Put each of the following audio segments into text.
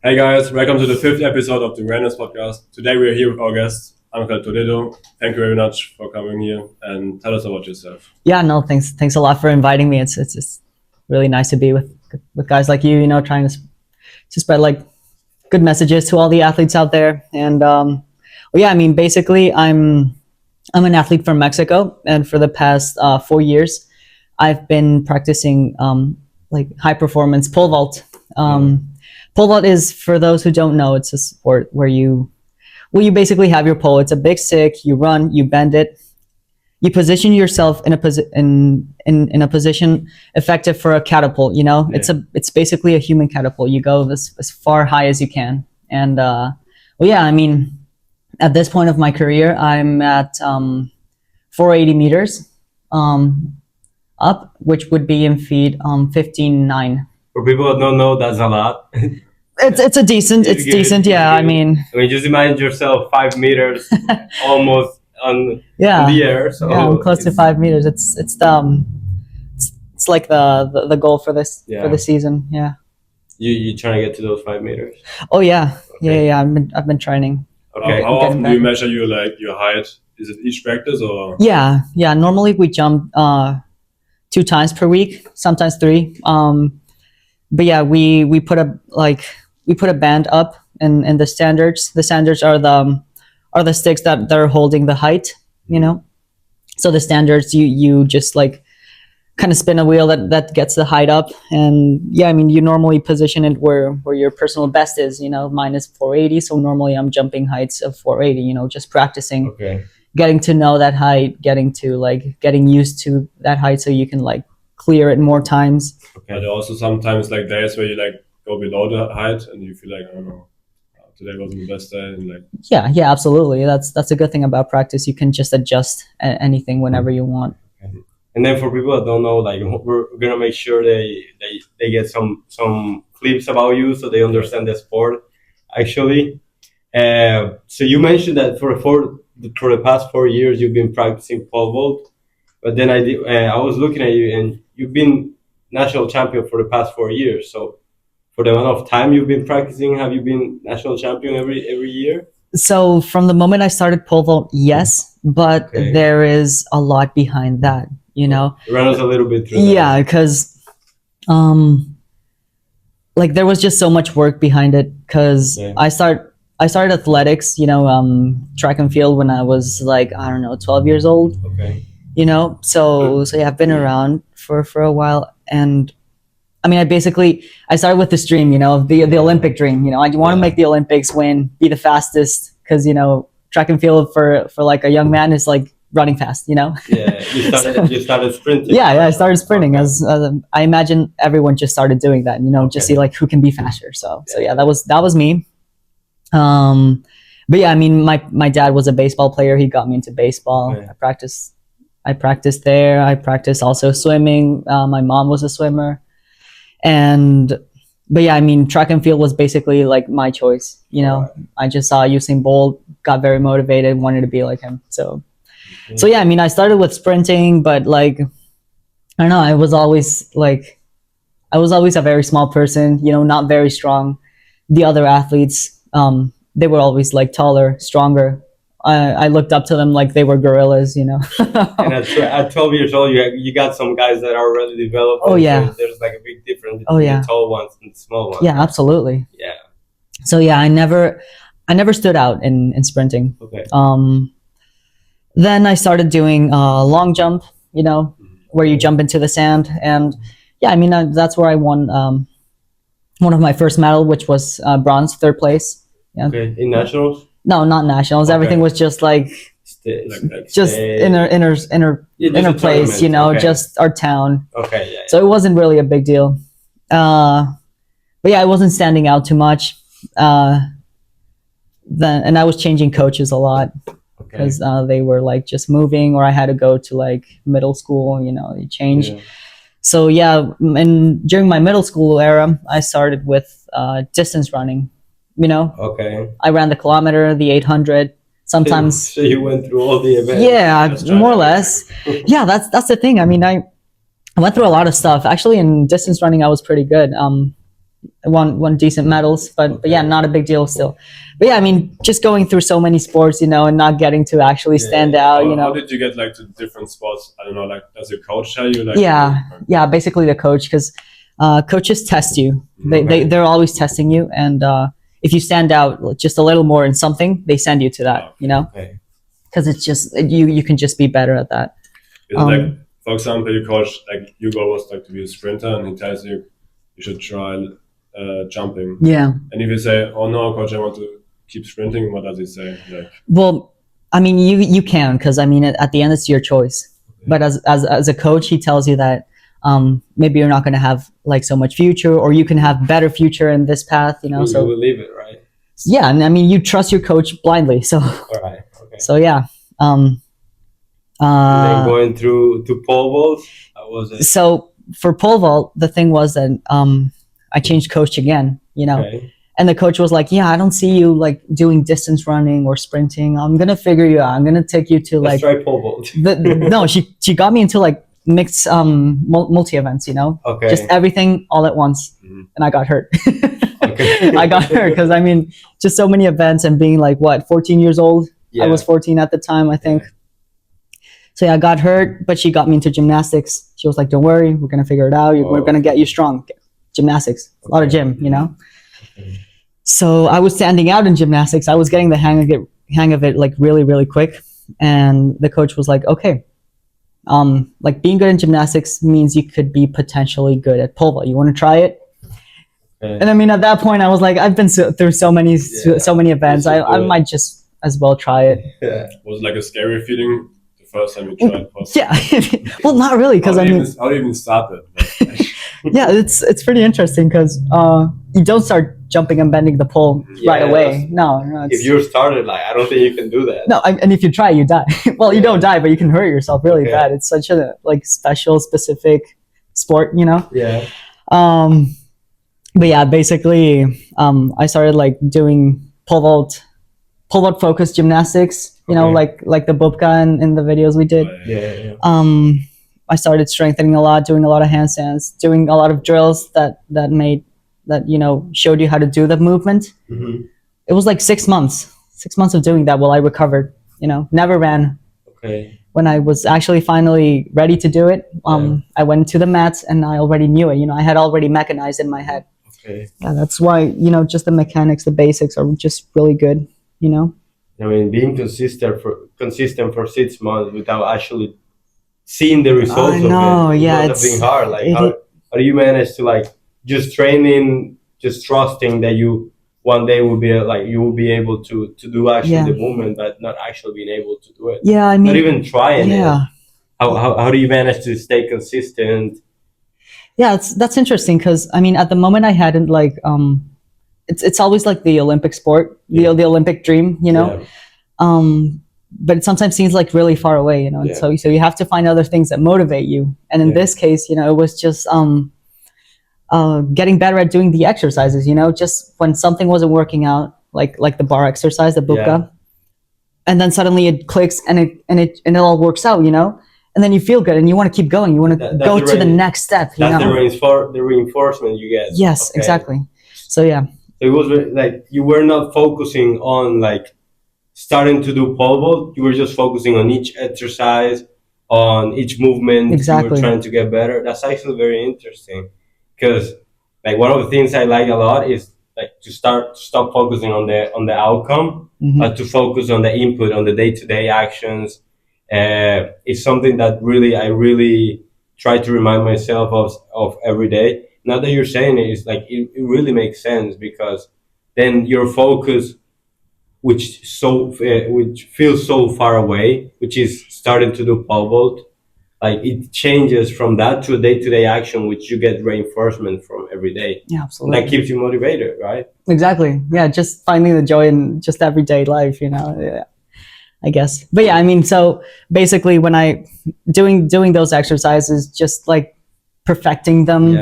Hey guys, welcome to the fifth episode of the Awarenezzz Podcast. Today we are here with our guest, Uncle Toledo. Thank you very much for coming here and tell us about yourself. Yeah, no, thanks a lot for inviting me. It's just really nice to be with guys like you. Trying to spread like good messages to all the athletes out there. And basically, I'm an athlete from Mexico, and for the past 4 years, I've been practicing like high performance pole vault. Pole vault is, for those who don't know, it's a sport where you basically have your pole. It's a big stick. You run, you bend it, you position yourself in a position effective for a catapult. Yeah. It's basically a human catapult. You go as far high as you can. And at this point of my career, I'm at 480 meters up, which would be in feet 15.9. For people that don't know, that's a lot. It's decent. Yeah, I mean, just imagine yourself 5 meters almost on the air. So yeah, I'm close to 5 meters. It's like the goal for this for the season. Yeah. You trying to get to those 5 meters? Oh yeah, Okay. yeah. I've been training. Okay. How often do you measure your height? Is it each practice or? Yeah. Normally we jump 2 times per week, sometimes 3. But yeah, we put a band up in the standards. The standards are the sticks that are holding the height. So the standards, you just like kind of spin a wheel that gets the height up. And yeah, I mean, you normally position it where your personal best is. Mine is 480, so normally I'm jumping heights of 480. Just practicing. Okay. Getting to know that height, getting used to that height, so you can clear it more times. Okay. There are also sometimes days where you go below the height and you feel I don't know, today wasn't the best day, and Yeah, absolutely. That's a good thing about practice. You can just adjust anything whenever you want. Okay. And then for people that don't know, we're gonna make sure they get some clips about you so they understand the sport. Actually, so you mentioned that for the past 4 years you've been practicing pole vault, but then I was looking at you and you've been national champion for the past 4 years. So for the amount of time you've been practicing, have you been national champion every year? So from the moment I started pole vault, yes, but Okay. there is a lot behind that. Run us a little bit through Yeah, because there was just so much work behind it. Because Yeah. I started athletics, track and field when I was 12 years old. that. Okay. So yeah, I've been around for a while. And I mean, I started with this dream, the Olympic dream. I want to make the Olympics, win, be the fastest, because track and field for a young man is like running fast. Yeah, you started sprinting. Yeah, I started sprinting. As I imagine everyone just started doing that. Just see who can be faster. So yeah, that was me. But yeah, I mean, my dad was a baseball player. He got me into baseball. Okay. I practiced there. I practiced also swimming. My mom was a swimmer. But yeah, I mean, track and field was basically my choice. Right. I just saw Usain Bolt, got very motivated, wanted to be like him. So yeah, I mean, I started with sprinting, but I don't know, I was always a very small person, not very strong. The other athletes, they were always taller, stronger. I looked up to them like they were gorillas. And at 12 years old, you got some guys that are already developed. Oh, yeah. There's a big difference Oh, between yeah. the tall ones and the small ones. Yeah, absolutely. Yeah. So yeah, I never stood out in sprinting. Okay. Then I started doing long jump, where you jump into the sand. And yeah, I mean, that's where I won one of my first medal, which was bronze, 3rd place. Yeah. Okay. In nationals? No, not nationals. Okay. Everything was just just inner place, Okay. just our town. Okay. Yeah. So it wasn't really a big deal. But yeah, I wasn't standing out too much. And I was changing coaches a lot Okay. because they were just moving, or I had to go to middle school. They changed. Yeah. So yeah, and during my middle school era, I started with distance running. Okay. I ran the kilometer, the 800. Sometimes, So you went through all the events. yeah, Just trying more or to- less. Yeah, that's the thing. I mean, I went through a lot of stuff. Actually, in distance running, I was pretty good. won decent medals, but yeah, not a big deal still. But yeah, I mean, just going through so many sports, you know, and not getting to actually stand out, you know. How did you get like to different spots? I don't know, like does your coach tell you like? Yeah, basically the coach, because coaches test you. They're always testing you, and if you stand out just a little more in something, they send you to that, you know, because it's just you can just be better at that. Is it like, for example, your coach, like your goal was like to be a sprinter, and he tells you you should try jumping. Yeah. And if you say, "Oh no, coach, I want to keep sprinting," what does he say? Like, well, I mean, you can, because I mean, at the end, it's your choice. But as a coach, he tells you that maybe you're not going to have like so much future, or you can have better future in this path, you know. You so will leave it, right? Yeah, and I mean, you trust your coach blindly. So. All right. Okay. So yeah. And then going through to pole vault, how was it? So for pole vault, the thing was that I changed coach again, you know. Okay. And the coach was like, "Yeah, I don't see you like doing distance running or sprinting. I'm gonna figure you out. I'm gonna take you to Let's like try pole vault." no, she got me into like mixed multi events, you know. Okay. Just everything all at once, and I got hurt. Okay. I got hurt because I mean, just so many events, and being like 14 years old. Yeah. I was 14 at the time, I think. So yeah, I got hurt, but she got me into gymnastics. She was like, "Don't worry, we're gonna figure it out. We're gonna get you strong." Gymnastics, a lot of gym, you know. Okay. So I was standing out in gymnastics. I was getting the hang of it like really, really quick. And the coach was like, "Okay, like being good in gymnastics means you could be potentially good at pole vault. You want to try it?" Okay. And I mean, at that point, I was like, I've been through so many events. I might just as well try it. Yeah. was it like a scary feeling the first time you tried? Yeah. Well, not really, because I mean, how do you even start it? yeah, it's pretty interesting because you don't start jumping and bending the pole right away. No, if you're started, like I don't think you can do that. No, and if you try, you die. Well, you don't die, but you can hurt yourself really bad. It's such a like special, specific sport, you know. Yeah. But yeah, basically, I started like doing pole vault focused gymnastics. You know, like the Bubka in the videos we did. Yeah. I started strengthening a lot, doing a lot of handstands, doing a lot of drills that you know showed you how to do the movement. Mm-hmm. It was like 6 months of doing that while I recovered. You know, never ran. Okay. When I was actually finally ready to do it, I went to the mats and I already knew it. You know, I had already mechanized in my head. Okay. Yeah, that's why, you know, just the mechanics, the basics are just really good, you know? I mean, being consistent for 6 months without actually seeing the results of it. Yeah, it's been hard. Like, how do you manage to like just training, just trusting that you one day will be like you will be able to do actually the movement, but not actually being able to do it. Yeah, I mean, not even trying it. Yeah. How do you manage to stay consistent? Yeah, that's interesting because I mean, at the moment I hadn't like it's always like the Olympic sport, the Olympic dream, you know. Yeah. But it sometimes seems like really far away, you know. And so you have to find other things that motivate you. And in this case, you know, it was just getting better at doing the exercises, you know, just when something wasn't working out, like the bar exercise, the Bubka, and then suddenly it clicks and it all works out, you know. And then you feel good and you want to keep going. You want to go to the next step. That's the reinforcement you get. Yes, exactly. So yeah. So it was like you were not focusing on like starting to do pole vault. You were just focusing on each exercise, on each movement. Exactly. You were trying to get better. That's actually very interesting because like one of the things I like a lot is like to stop focusing on the outcome, but to focus on the input, on the day-to-day actions. It's something that I really try to remind myself of every day. Now that you're saying it, it's like it really makes sense because then your focus, which feels so far away, which is starting to do pole vault, like it changes from that to a day-to-day action, which you get reinforcement from every day. Yeah, absolutely. That keeps you motivated, right? Exactly. Yeah, just finding the joy in just everyday life, you know. Yeah. I guess. But yeah, I mean, so basically when I doing those exercises, just like perfecting them,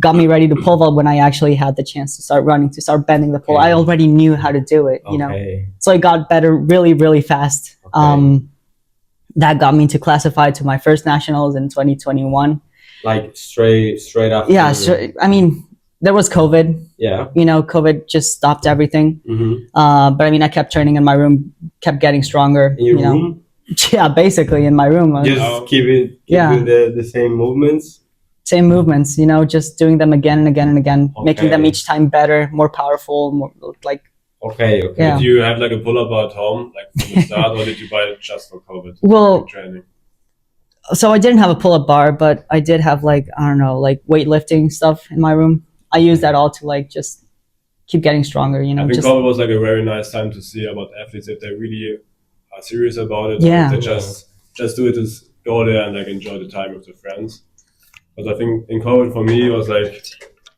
got me ready to pole vault when I actually had the chance to start running, to start bending the pole. I already knew how to do it, you know. So I got better really, really fast. That got me to classify to my first nationals in 2021. Like straight after. Yeah, I mean, there was COVID. Yeah. COVID just stopped everything. Mm-hmm. But I mean, I kept training in my room, kept getting stronger. In your room? Yeah, basically in my room. Just keep doing the same movements. Same movements, just doing them again and again and again, making them each time better, more powerful, more like. Okay. Yeah. Did you have like a pull-up bar at home, like from the start, or did you buy it just for COVID? Well, training. So I didn't have a pull-up bar, but I did have like weightlifting stuff in my room. I used that all to like just keep getting stronger. I think just COVID was like a very nice time to see about athletes if they really are serious about it. Yeah. Or if they just do it to go there and like enjoy the time with their friends. But I think in COVID for me it was like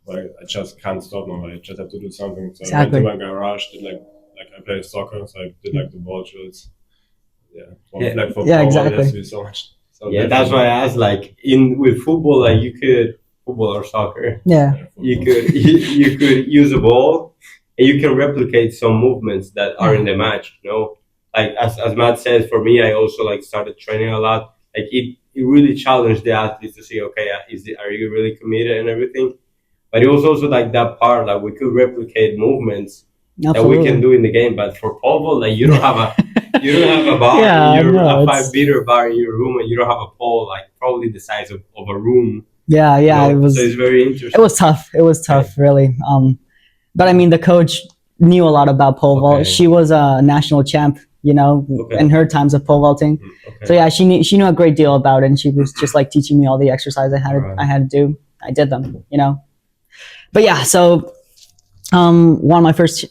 I just can't stop now. I just have to do something. So Exactly. I went to my garage, did like I played soccer, so I did like the ball drills. Like for Yeah, power, exactly. it has to be so much. So Yeah, that's why I asked. Like with football, like you could football or soccer. Yeah. You could use a ball, and you can replicate some movements that are in the match. Like as Matt says, for me, I also like started training a lot. Like it really challenged the athletes to see, okay, are you really committed and everything? But it was also like that part, like we could replicate movements that we can do in the game. But for pole vault, like you don't have a bar, a 5-meter bar in your room, and you don't have a pole like probably the size of a room. Yeah, It was. So it's very interesting. It was tough, really. But I mean, the coach knew a lot about pole vault. She was a national champ, in her times of pole vaulting. Okay. So yeah, she knew a great deal about it, and she was just like teaching me all the exercises I had to do. I did them, But yeah, so won my first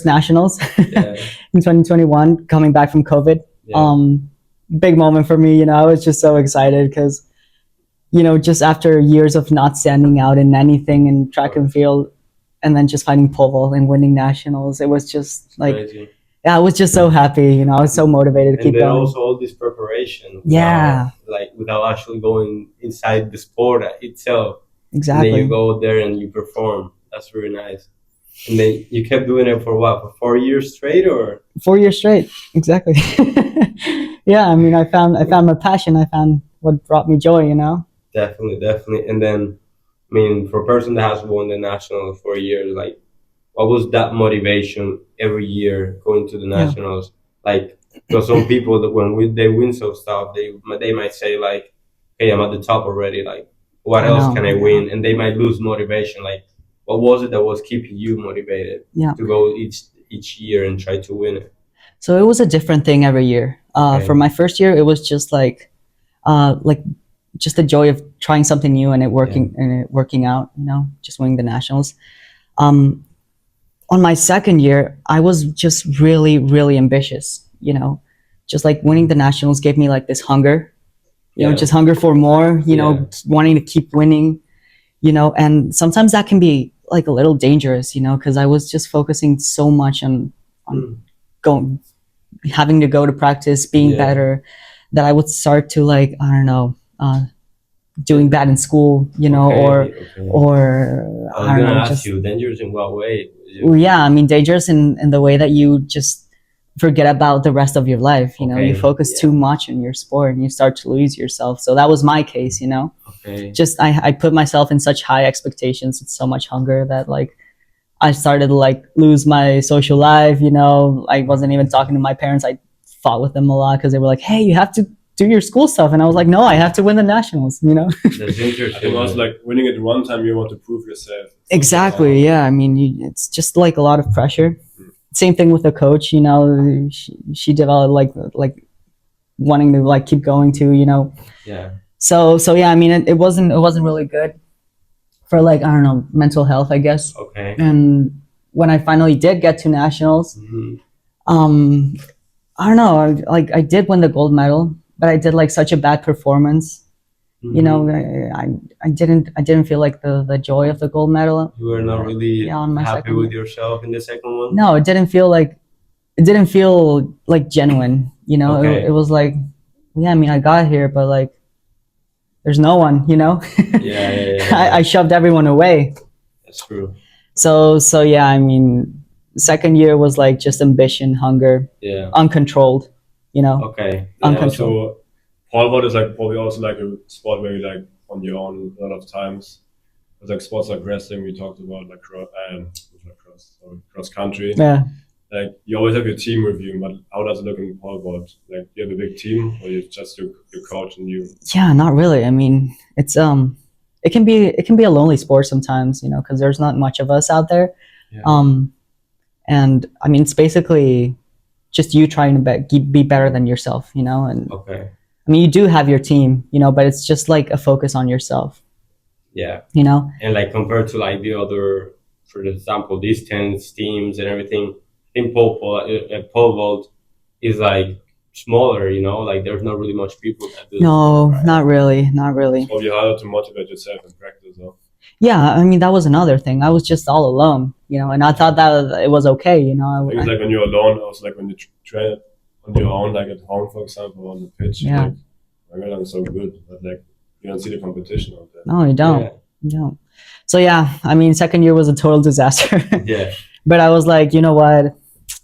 nationals in 2021, coming back from COVID. Yeah. Big moment for me, I was just so excited because, just after years of not standing out in anything in track and field, and then just fighting pole vault and winning nationals, it was just like. Crazy. Yeah, I was just so happy, I was so motivated to keep going. And then going. also all this preparation. Yeah. Without actually going inside the sport itself. Exactly. And then you go there and you perform. That's really nice. And then you kept doing it for what? For 4 years straight, or? 4 years straight, exactly. Yeah, I mean, I found my passion. I found what brought me joy, Definitely. And then, I mean, for a person that has won the national for years, like, what was that motivation every year going to the nationals? Like, because some people that when they win some stuff, they might say like, "Hey, I'm at the top already. Like, what else can I win?" And they might lose motivation. Like, what was it that was keeping you motivated to go each year and try to win it? So it was a different thing every year. For my first year, it was just like just the joy of trying something new and it working out. Just winning the nationals. On my second year, I was just really, really ambitious, just like winning the nationals gave me like this hunger, just hunger for more, wanting to keep winning, and sometimes that can be like a little dangerous, because I was just focusing so much on having to go to practice, being better, that I would start to like, I don't know, doing bad in school, or I don't know, ask you, dangerous in what way? Yeah, I mean, dangerous in the way that you just forget about the rest of your life. You focus too much on your sport and you start to lose yourself. So that was my case. Just I put myself in such high expectations with so much hunger that like I started to like lose my social life. I wasn't even talking to my parents. I fought with them a lot because they were like, "Hey, you have to do your school stuff," and I was like, "No, I have to win the nationals." That's interesting. I think also like winning it one time, you want to prove yourself. Exactly. Yeah. I mean, it's just like a lot of pressure. Same thing with the coach. She developed like wanting to like keep going too. Yeah. So yeah. I mean, it wasn't really good for like, I don't know, mental health, I guess. Okay. And when I finally did get to nationals, I don't know. I did win the gold medal, but I did like such a bad performance. I didn't feel like the joy of the gold medal. You were not really happy with yourself in the second one? No, it didn't feel like genuine. It was like, yeah, I mean, I got here, but like there's no one, Yeah. I shoved everyone away. That's true. So yeah, I mean, second year was like just ambition, hunger, uncontrolled, Okay. Uncontrolled. So pole vault is like probably also like a sport where you like on your own a lot of times. like sports like wrestling, we talked about like cross country. Yeah. Like you always have your team with you, but how does it look in pole vault? Like you have a big team, or you just your coach and you? Yeah, not really. I mean, it's it can be a lonely sport sometimes, because there's not much of us out there. Yeah. And I mean, it's basically just you trying to be better than yourself, and Okay. I mean, you do have your team, but it's just like a focus on yourself, Yeah. And like compared to like the other, for example, distance teams and everything, in pole vault is like smaller, like there's not really much people that do No, this, right? not really. It's probably harder to motivate yourself in practice, though. Yeah, I mean, that was another thing. I was just all alone, and I thought that it was okay, I think it's like when you're alone, also like when you train on your own, like at home, for example, on the pitch. Yeah. Like, I mean, I'm so good, but like you don't see the competition out there. No, you don't. Yeah. You don't. So yeah, I mean, second year was a total disaster. Yeah. But I was like, you know what?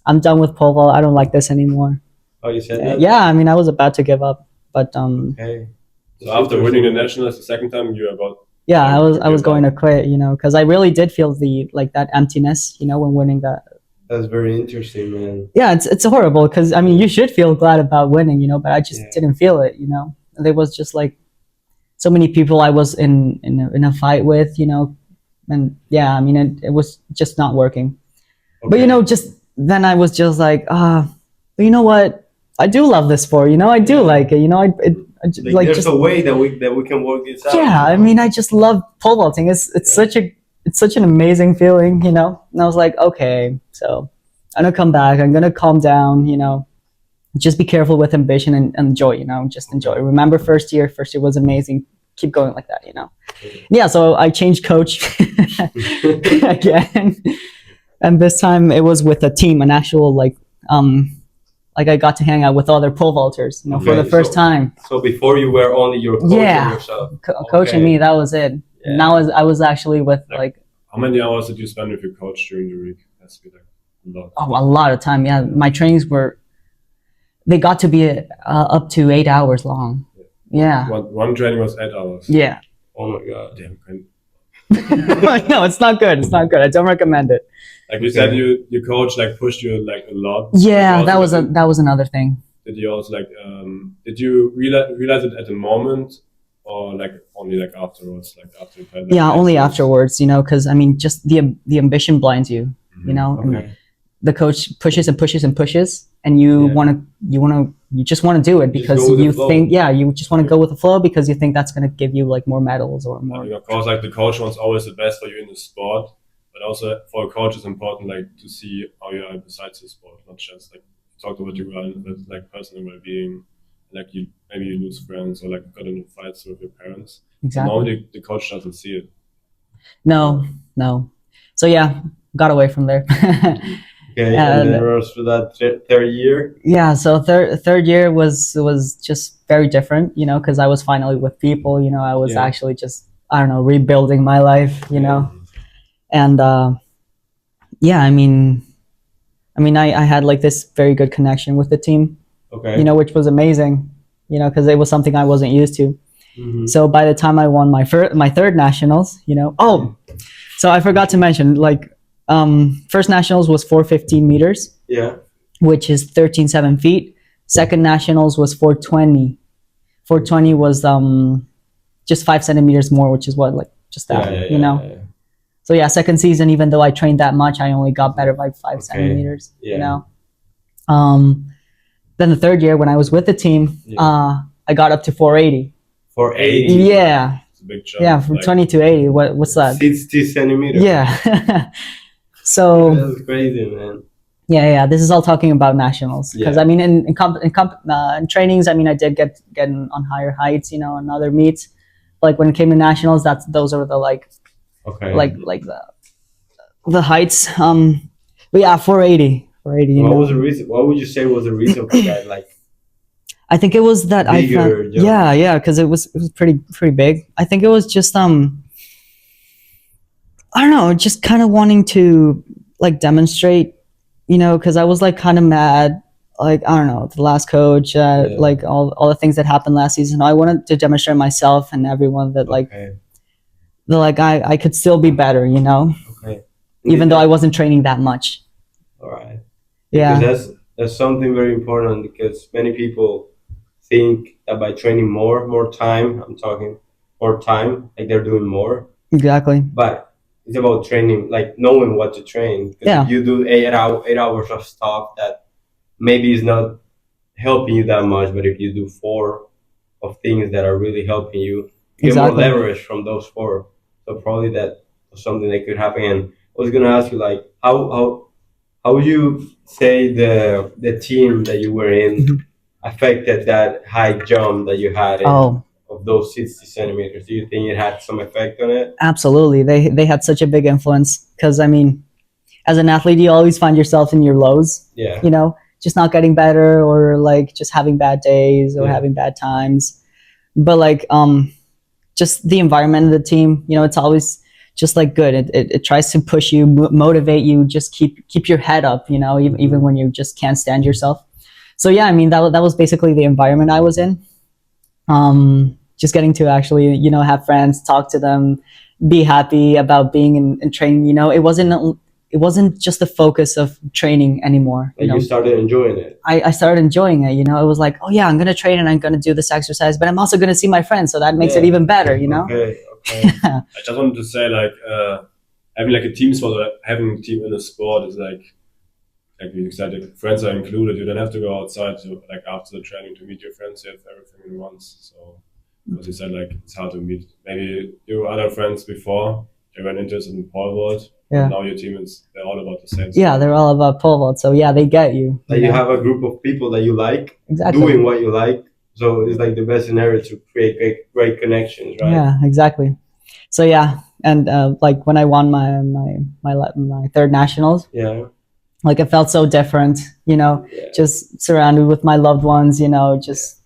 I'm done with pole vault. I don't like this anymore. Oh, you said that? Yeah, I mean, I was about to give up, but Okay. So after winning the nationals the second time, you were about. yeah, Like, I was give going to up. quit, because I really did feel that emptiness, when winning that. That's very interesting, man. Yeah, it's horrible because I mean, you should feel glad about winning, but I just Yeah. didn't feel it, There was just like so many people I was in a fight with, and yeah, I mean, it was just not working. But Okay. just then I was just like, but you know what? I do love this sport, I do like it, like there's a way that we can work this out. yeah, I mean, I just love pole vaulting. It's such an amazing feeling, And I was like, okay, so I'm gonna come back. I'm gonna calm down, Just be careful with ambition and enjoy, Just enjoy. Remember, first year was amazing. Keep going like that, Yeah, so I changed coach again, and this time it was with a team, an actual like I got to hang out with other pole vaulters, for Okay, the first time. So before you were only your coach Yeah. and yourself. Coaching me, that was it. Yeah. Now I was actually with like How many hours did you spend with your coach during the week? That's be like a lot. a lot of time. Yeah, my trainings they got to be up to 8 hours long. Yeah, One training was 8 hours. yeah. Oh my god. Damn. No, it's not good. It's not good. I don't recommend it. Like you said, your coach like pushed you like a lot. Yeah, But also, that was another thing. Did you also like did you realize it at the moment, or like only like afterwards, like after you played? Like, Yeah, only nationals? afterwards, because I mean, just the ambition blinds you, and Okay. the coach pushes and pushes and pushes, and you Yeah. you just want to do it Just because go with the you flow. think, you just want to go with the flow because you think that's going to give you like more medals or I more. mean, of course, like the coach wants always the best for you in the sport, but also for a coach, it's important like to see how you are besides the sport, not just like talk about your like personal well-being, like you maybe you lose friends or like got into fights with your parents. Exactly. Normally, the coach doesn't see it. No. So yeah, got away from there. Okay, And- and then rose for that third year. Yeah, so third year was just very different, because I was finally with people, I was Yeah. actually just, I don't know, rebuilding my life, and yeah, I mean I had like this very good connection with the team, Okay. which was amazing, because it was something I wasn't used to. Mhm. So by the time I won my third nationals, so I forgot to mention, like, first nationals was 415 meters, Yeah. which is 13.7 feet. Second nationals was 420. 420 was just 5 centimeters more, which is what, like, just that, Yeah. So yeah, second season, even though I trained that much, I only got better by 5 centimeters. Yeah. Then the third year when I was with the team, Yeah. I got up to 480. 480. Yeah, It's a big jump. yeah, from like, 20 to 80. What's that? 60 centimeters. Yeah. So That's crazy, man. yeah. This is all talking about nationals because Yeah. I mean in trainings, I mean I did get on higher heights, and other meets. Like when it came to nationals, those are the Okay. like the heights. But yeah, 480. 480. What was the reason? What would you say was the reason for that? Like, I think it was that I Bigger found, jump. yeah, because it was pretty big. I think it was just I don't know, just kind of wanting to like demonstrate, because I was like kind of mad, like I don't know, the last coach, like all the things that happened last season. I wanted to demonstrate myself and everyone that like okay. like I could still be better, you know, Okay. even though I wasn't training that much. All right. Yeah. Because that's something very important because many people think that by training more time, I'm talking more time, like they're doing more. Exactly. But it's about training, like knowing what to train. Because Yeah. if you do 8 hours of stuff that maybe is not helping you that much, but if you do 4 of things that are really helping you, you get more Exactly. leverage from those 4. So probably that was something that could happen. And I was gonna ask you, like, how would you say the team that you were in Mhm. affected that high jump that you had Oh, of those 60 centimeters? Do you think it had some effect on it? absolutely. They had such a big influence because I mean, as an athlete, you always find yourself in your lows, Yeah. you know, just not getting better or like just having bad days or Yeah. having bad times. But like just the environment of the team, you know, it's always just like good. It tries to push you, motivate you, just keep your head up, you know, even when you just can't stand yourself. So yeah, I mean that was basically the environment I was in. Just getting to actually, you know, have friends, talk to them, be happy about being in training. You know, it wasn't just the focus of training anymore. Like you started enjoying it. I started enjoying it. You know, it was like, oh yeah, I'm gonna train and I'm gonna do this exercise, but I'm also gonna see my friends, so that makes it Yeah. even better. You know. Okay. I just wanted to say, like, having like a team sport or having a team in a sport is like you said, if friends are included, you don't have to go outside to like after the training to meet your friends. You have everything in once. So, as you said, like it's hard to meet. Maybe your other friends before they weren't interested in pole vault. Yeah. Now your team they're all about the same. Yeah, they're all about pole vault. So yeah, they get you. Like know? you have a group of people that you like Exactly. doing what you like. So it's like the best scenario to create great connections, right? Yeah, exactly. So yeah, and like when I won my third nationals, Yeah. like it felt so different, you know, Yeah. just surrounded with my loved ones, you know, just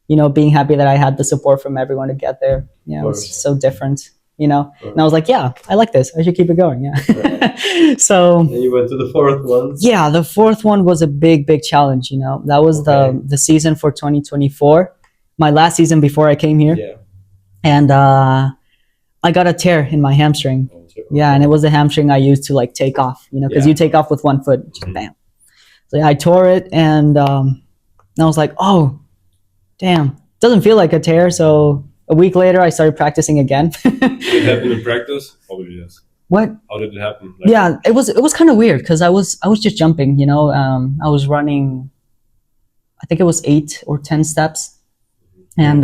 you know, being happy that I had the support from everyone to get there. You know, it's so different, you know. And I was like, yeah, I like this. I should keep it going. Yeah. Right. So Then you went to the fourth one. yeah, the fourth one was a big challenge, you know. That was Okay. the season for 2024, my last season before I came here. Yeah. And I got a tear in my hamstring. Yeah, and it was the hamstring I used to like take off, you know, because Yeah. you take off with one foot, just bam. So yeah, I tore it, and I was like, oh, damn, doesn't feel like a tear. So a week later, I started practicing again. Did it happen in practice? Probably yes. What? How did it happen? Like, Yeah, it was kind of weird because I was just jumping, you know. I was running, I think it was 8 or 10 steps, and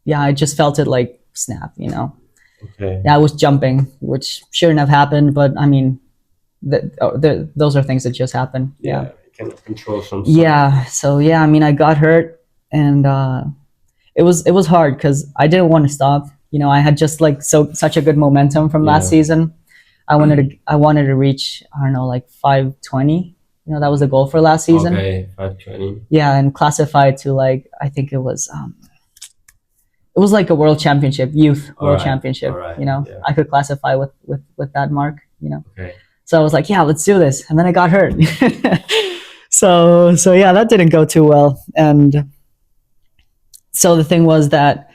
yeah, I just felt it like snap, you know. Okay. Yeah, I was jumping, which shouldn't have happened, but I mean, those are things that just happen. Yeah. You cannot control some stuff. Yeah. So yeah, I mean, I got hurt, and it was hard because I didn't want to stop. You know, I had just like such a good momentum from last Yeah. season. I wanted to reach, I don't know, like 520. You know, that was the goal for last season. Okay, 520. Yeah, and classified to like, I think it was like a world championship, youth world Alright, championship. alright, You know, yeah. I could classify with that mark. You know. Okay. So I was like, yeah, let's do this. And then I got hurt. so yeah, that didn't go too well. And so the thing was that,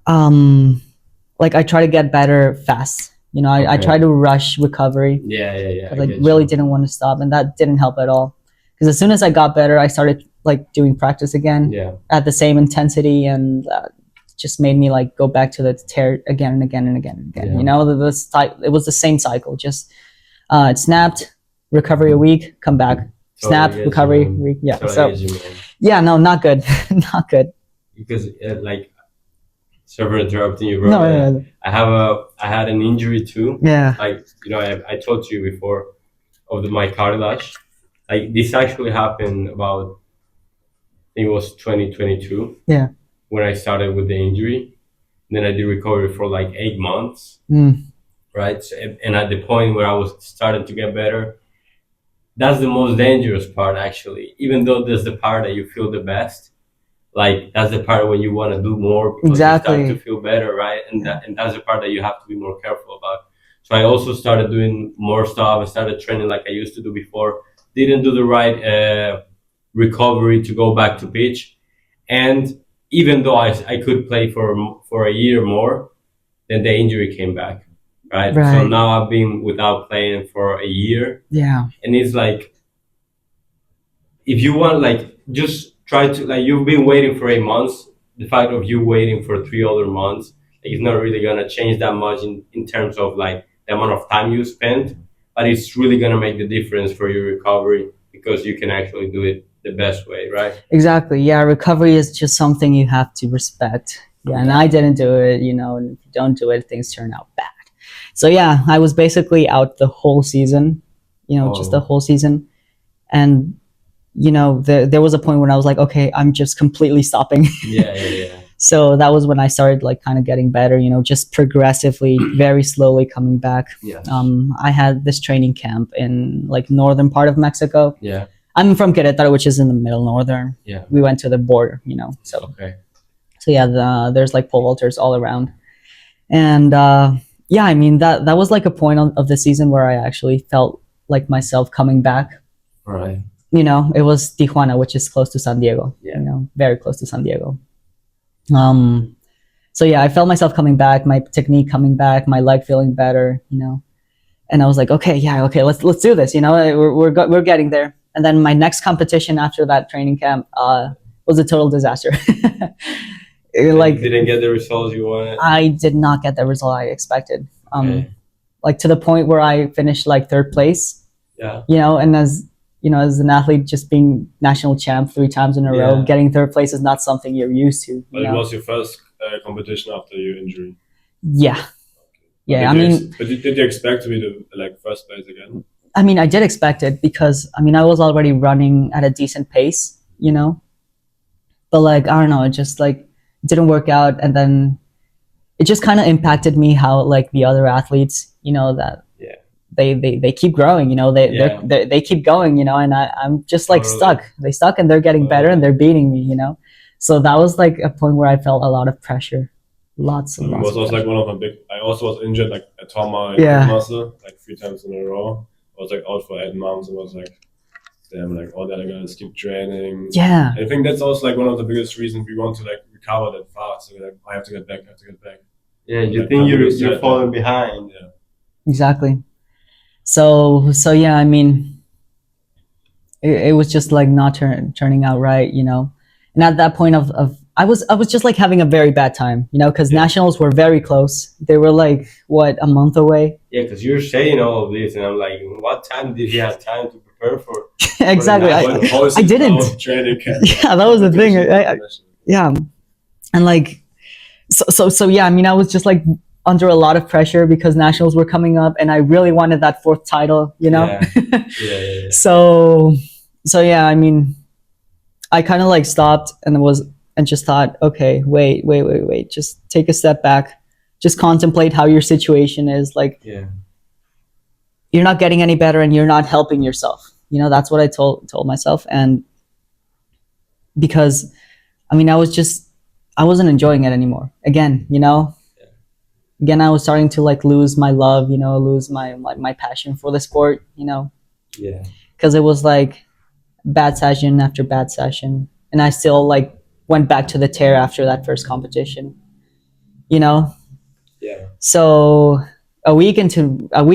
like I try to get better fast. You know, I Okay. try to rush recovery. Yeah. I like really didn't want to stop, and that didn't help at all. Because as soon as I got better, I started like doing practice again Yeah. at the same intensity, and just made me like go back to the tear again and again and again and again. Yeah. You know, it was the same cycle. Just it snapped, recovery a week, come back, snap, Totally get recovery you, man. week. Yeah. Totally So get you, man. yeah, no, not good, not good. Because like, sorry for interrupting you, bro. No. I had an injury too. Yeah. Like, you know, I told you before of my cartilage. Like this actually happened about, I think it was 2022. Yeah. When I started with the injury, and then I did recovery for like 8 months. Mm. Right. So, and at the point where I was starting to get better, that's the most dangerous part actually. Even though there's the part that you feel the best, like that's the part when you want to do more because Exactly. you start to feel better, right? And that's the part that you have to be more careful about. So I also started doing more stuff. I started training like I used to do before. Didn't do the right recovery to go back to pitch, and even though I could play for a year more, then the injury came back, right? Right. So now I've been without playing for a year, Yeah. and it's like, if you want, like, just try to, like, you've been waiting for 8 months. The fact of you waiting for 3 other months, like, it's not really gonna change that much in terms of like the amount of time you spent, but it's really gonna make the difference for your recovery because you can actually do it the best way, right? Exactly. Yeah. Recovery is just something you have to respect. Yeah. And I didn't do it, you know, and if you don't do it, things turn out bad. So yeah, I was basically out the whole season, you know, just the whole season. And, you know, there was a point when I was like, okay, I'm just completely stopping. Yeah. So that was when I started like kind of getting better, you know, just progressively, very slowly coming back. Yes. I had this training camp in like northern part of Mexico. Yeah. I'm from Querétaro, which is in the middle northern. Yeah. We went to the border, you know. So Okay. so yeah, there's like pole vaulters all around. And yeah, I mean that was like a point of the season where I actually felt like myself coming back. All right. You know, it was Tijuana, which is close to San Diego. Yeah. You know, very close to San Diego. So yeah, I felt myself coming back, my technique coming back, my leg feeling better, you know. And I was like, okay, let's do this, you know. We're getting there. And then my next competition after that training camp was a total disaster. Like, didn't get the results you wanted. I did not get the result I expected. Okay. Like to the point where I finished like third place. Yeah. You know, and as you know, as an athlete, just being national champ 3 times in a row, getting third place is not something you're used to. But it was your first competition after your injury. Yeah. Yeah, But did you expect to be the like first place again? I mean, I did expect it because I mean I was already running at a decent pace, you know. But like I don't know, it just like didn't work out, and then it just kind of impacted me how like the other athletes, you know, that they keep growing, you know, they keep going, you know, and I'm just like stuck. They stuck and they're getting better and they're beating me, you know. So that was like a point where I felt a lot of pressure. Lots and lots. It was also like one of my big. I also was injured. Like I tore my muscle like 3 times in a row. I was like out for 8 months and was like, damn, like all the other guys keep training. Yeah. I think that's also like one of the biggest reasons we want to like recover that fast. So we're like, I have to get back. Yeah, you like, think you're falling behind. Yeah. Exactly. So yeah, I mean, it was just like not turning out right, you know. And at that point of I was just like having a very bad time, you know, because nationals were very close. They were like what, a month away. Yeah, because you're saying all of this, and I'm like, what time did he have time to prepare for? Exactly. I didn't. Training camp. Yeah, that was the thing. Yeah, and like, so yeah. I mean, I was just like under a lot of pressure because nationals were coming up, and I really wanted that 4th title, you know. Yeah. So yeah. I mean, I kind of like stopped and just thought, okay, wait, just take a step back, just contemplate how your situation is. Like, you're not getting any better and you're not helping yourself. You know, that's what I told myself. And because, I mean, I wasn't enjoying it anymore. Again, you know, again, I was starting to like lose my love, you know, lose my passion for the sport, you know. Yeah. Because it was like bad session after bad session. And I still like went back to the tear after that first competition, you know? Yeah. So a week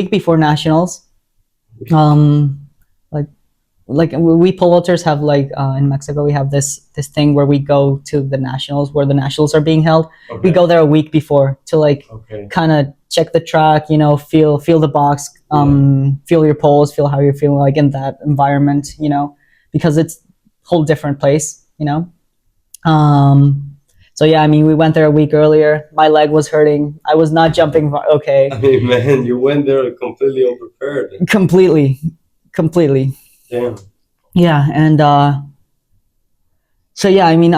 before nationals, like we pole vaulters have like in Mexico we have this thing where we go to the nationals where the nationals are being held. Okay. We go there a week before to like kind of check the track, you know, feel the box, feel your poles, feel how you're feeling like in that environment, you know, because it's a whole different place, you know. So yeah, I mean, we went there a week earlier. My leg was hurting. I was not jumping. Okay. I mean, man, you went there completely unprepared. Completely. Damn. Yeah, and so yeah, I mean,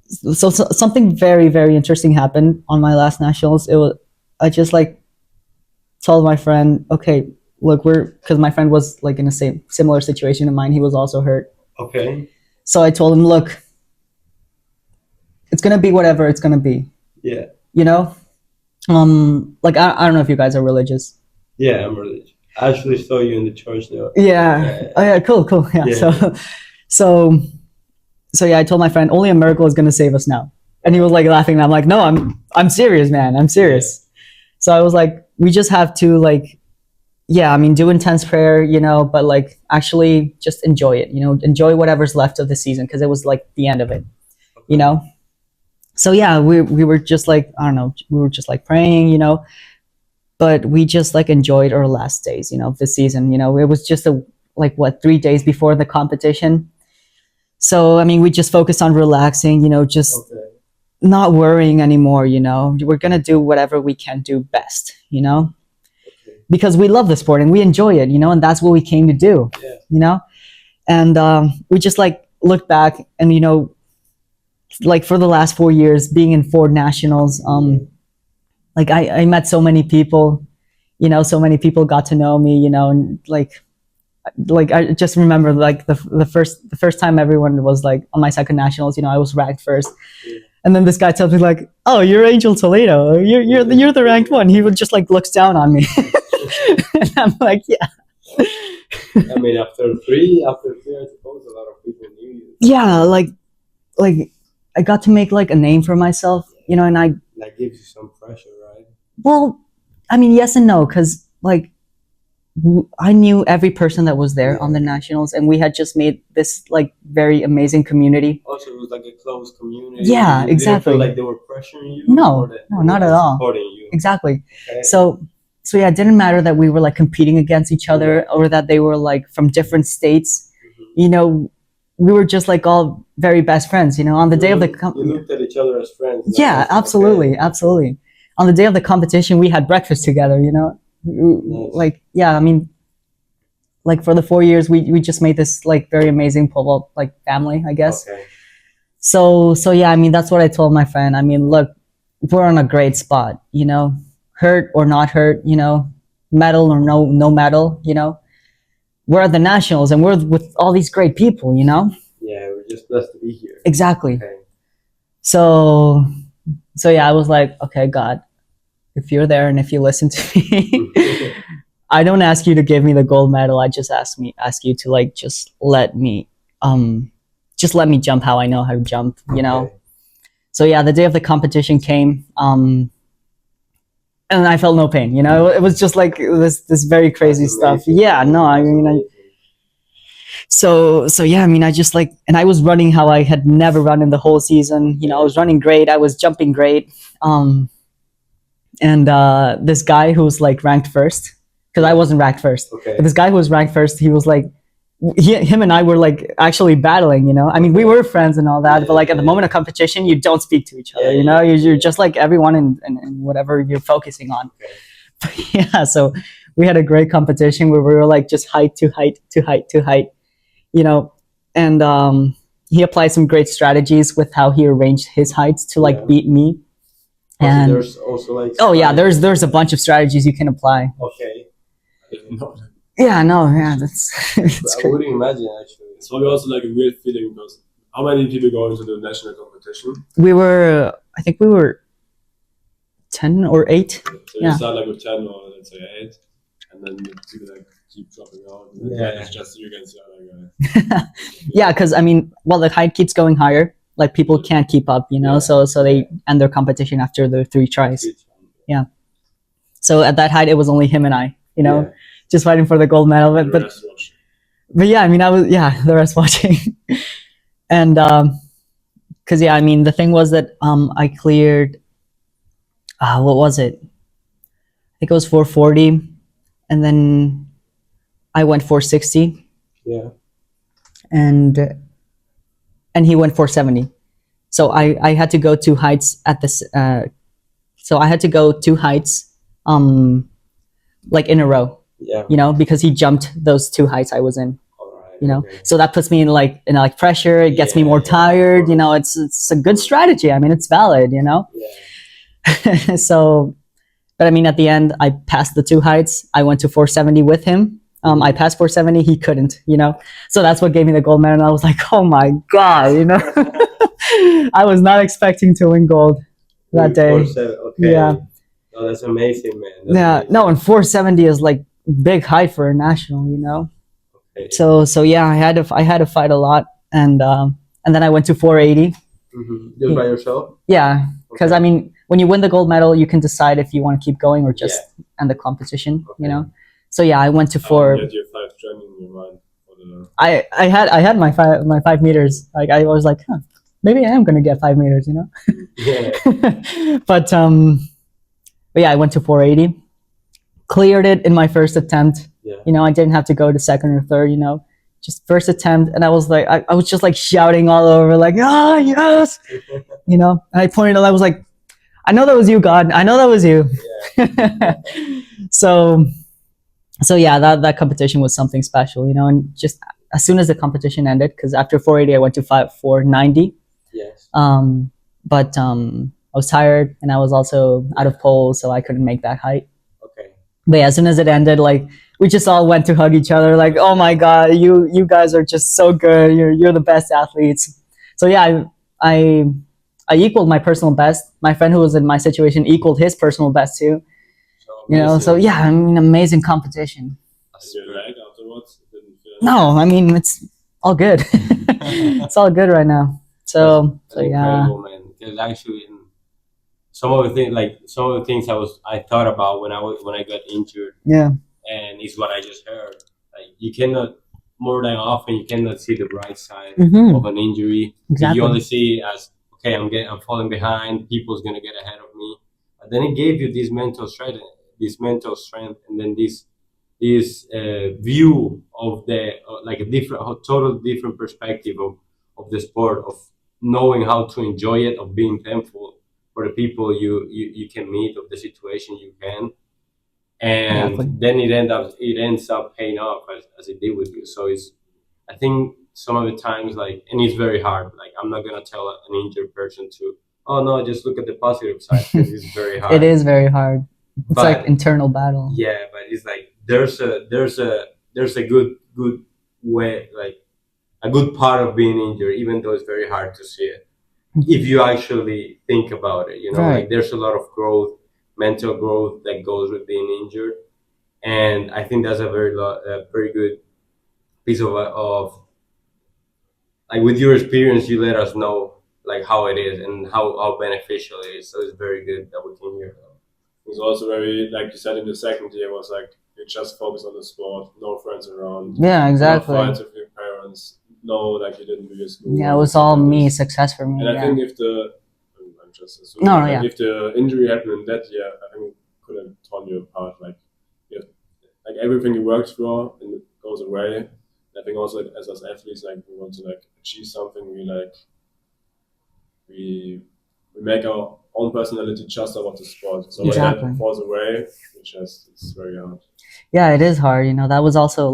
so something very, very interesting happened on my last nationals. I just like told my friend, okay, look, because my friend was like in a similar situation to mine. He was also hurt. Okay. So I told him, look, it's gonna be whatever it's gonna be. Yeah. You know, like I don't know if you guys are religious. Yeah, I'm religious. I actually saw you in the church though. Yeah. Oh yeah, cool. Yeah. So yeah, I told my friend only a miracle is gonna save us now. And he was like laughing, and I'm like, no, I'm serious, man. I'm serious. So I was like, we just have to like, yeah, I mean, do intense prayer, you know, but like actually just enjoy it, you know, enjoy whatever's left of the season, because it was like the end of it, you know. So yeah, we were just like, I don't know, we were just like praying, you know, but we just like enjoyed our last days, you know, of the season. You know, it was just 3 days before the competition. So I mean, we just focused on relaxing, you know, just not worrying anymore, you know. We're gonna do whatever we can do best, you know, because we love the sport and we enjoy it, you know, and that's what we came to do, you know. And we just like look back, and you know, like for the last 4 years being in 4 nationals, like I met so many people, you know, so many people got to know me, you know, and like I just remember like the first time everyone was like on my second nationals, you know, I was ranked first. And then this guy tells me like, "Oh, you're Angel Toledo. You're the ranked one." He would just like looks down on me. And I'm like, yeah. I mean, after three, I suppose a lot of people knew you. Yeah, like I got to make like a name for myself, you know, and that gives you some pressure, right? Well, I mean, yes and no, because like I knew every person that was there on the nationals, and we had just made this like very amazing community. Also, it was like a close community. Yeah, exactly. Did you feel like they were pressuring you? No, not at all. Supporting you. Exactly. Okay. So yeah, it didn't matter that we were like competing against each other or that they were like from different states. You know, we were just like all very best friends. You know, on the day of the you looked at each other as friends. Yeah, absolutely, absolutely. On the day of the competition, we had breakfast together. You know. Like, yeah, I mean, like for the 4 years we just made this like very amazing like family, I guess. Okay. So yeah, I mean, that's what I told my friend. I mean, look, we're on a great spot, you know, hurt or not hurt, you know, medal or no medal, you know, we're at the nationals and we're with all these great people, you know. Yeah, we're just blessed to be here. Exactly. Okay. So yeah, I was like, okay, God, if you're there and if you listen to me, I don't ask you to give me the gold medal. I just ask you to like just let me jump how I know how to jump, you know. So yeah, the day of the competition came, and I felt no pain, you know. It was just like this very crazy stuff. Yeah, no, I mean, so yeah, I mean, I just like, and I was running how I had never run in the whole season, you know. I was running great, I was jumping great. And this guy who was like ranked first, because I wasn't ranked first, but this guy who was ranked first, he was like, him and I were like actually battling, you know. I mean, we were friends and all that, but like at the moment of competition, you don't speak to each other, you know. You're just like everyone in whatever you're focusing on. But yeah, so we had a great competition where we were like just height to height to height to height, you know. And he applied some great strategies with how he arranged his heights to like beat me. And there's also like there's a bunch of strategies you can apply. Okay. I didn't know that. Yeah, no, yeah, that's I wouldn't imagine actually. It's probably also like a weird feeling because how many people go into the national competition? I think we were 10 or 8. So you start like with 10 or let's say 8, and then people like keep dropping out. And then it's just you against the other guy. Yeah, because I mean, well, the height keeps going higher. Like people can't keep up, you know. So they end their competition after the 3 tries. Yeah. So at that height, it was only him and I, you know, just fighting for the gold medal. But yeah, I mean, the rest watching. And because I mean, the thing was that I cleared. What was it? I think it was 440, and then I went 460. Yeah. And he went 470. So I had to go 2 heights at this. So I had to go 2 heights, like in a row. Yeah. You know, because he jumped those 2 heights I was in. Right, you know, so that puts me in like pressure. It gets me more tired. You know, it's a good strategy. I mean, it's valid. You know. Yeah. So, but I mean, at the end, I passed the 2 heights. I went to 470 with him. I passed 470, he couldn't, you know. So that's what gave me the gold medal. And I was like, oh my God, you know. I was not expecting to win gold that day. Okay. Yeah. Oh, that's amazing, man. Amazing. No, and 470 is like big height for a national, you know. Okay. So yeah, I had to fight a lot, and then I went to 480, Just by yourself? Yeah, because Okay. I mean, when you win the gold medal, you can decide if you want to keep going or just end the competition. Okay. So yeah, I went to four. You had your 5 training in your mind for the. I had my 5 meters. Like I was like, maybe I am gonna get 5 meters. Yeah. But yeah, I went to 480, cleared it in my first attempt. Yeah. I didn't have to go to second or third. Just first attempt, and I was like, I was just like shouting all over, like, yes, and I pointed, and I was like, I know that was you, God. I know that was you. Yeah. So yeah, that competition was something special, and just as soon as the competition ended, because after 480, I went to 490. Yes. But I was tired, and I was also out of pole, so I couldn't make that height. Okay. But yeah, as soon as it ended, like we just all went to hug each other, like, oh my God, you guys are just so good. You're the best athletes. So yeah, I equaled my personal best. My friend who was in my situation equaled his personal best too. So yeah, I mean, amazing competition. Did you lag afterwards? Didn't feel No, I mean, it's all good. It's all good right now. So yeah. Incredible, man. Because actually, some of the things I thought about when I got injured. Yeah. And it's what I just heard. Like you cannot, more than often, you cannot see the bright side Mhm. of an injury. Exactly. You only see as, okay, I'm falling behind. People's gonna get ahead of me. But then it gave you this mental strength, and then this view of the like a total different perspective of the sport, of knowing how to enjoy it, of being thankful for the people you can meet, of the situation you can. And Exactly. then it ends up paying off as it did with you. So I think some of the times, like, and it's very hard. Like, I'm not gonna tell an injured person to, oh no, just look at the positive side, because it's very hard. It is very hard. It's But- like internal battle. Yeah, but it's like there's a good way, like a good part of being injured, even though it's very hard to see it. If you actually think about it, Right. like there's a lot of growth, mental growth that goes with being injured, and I think that's a very good piece of like, with your experience, you let us know like how it is and how beneficial it is. So it's very good that we can hear. It was also very, like you said, in the second year was like you just focus on the sport, no friends around, Yeah, exactly. no fights with your parents, no, like you didn't do your school. Yeah, it was all me, success for me. And I Yeah. think I'm just assuming, No, like, yeah. if the injury happened in that year, I think it could have torn you apart. Like, like everything you worked for and it goes away. I think also, like, as athletes, like we want to like achieve something, we make our own personality just about the sport. So Exactly. when that falls away, it's very hard. Yeah, it is hard. That was also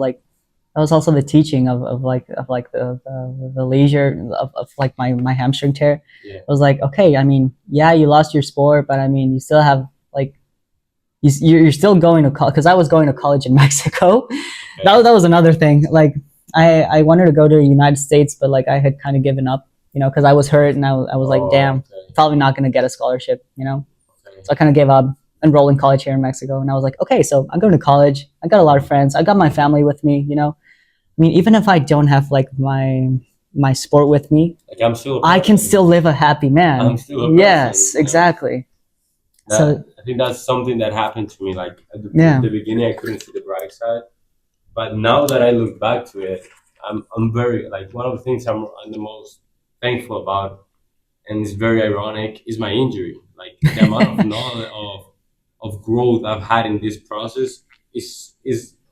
the teaching of the leisure of like my hamstring tear. Yeah. It was like, okay, I mean, yeah, you lost your sport, but I mean, you still have like you're still going to college, because I was going to college in Mexico. Okay. That was another thing. Like I wanted to go to the United States, but like I had kind of given up, because I was hurt, and I was like, damn, Okay. probably not going to get a scholarship, Okay. So I kind of gave up, enrolled in college here in Mexico, and I was like, okay, so I'm going to college. I got a lot of friends. I got my family with me, I mean, even if I don't have like my sport with me, Like, I'm still. I can still live a happy man. I'm still a person, Yes, exactly. I think that's something that happened to me. Like at the beginning, I couldn't see the bright side, but now that I look back to it, I'm very, like, one of the things I'm the most thankful about, and it's very ironic, is my injury. Like, the amount of knowledge of growth I've had in this process is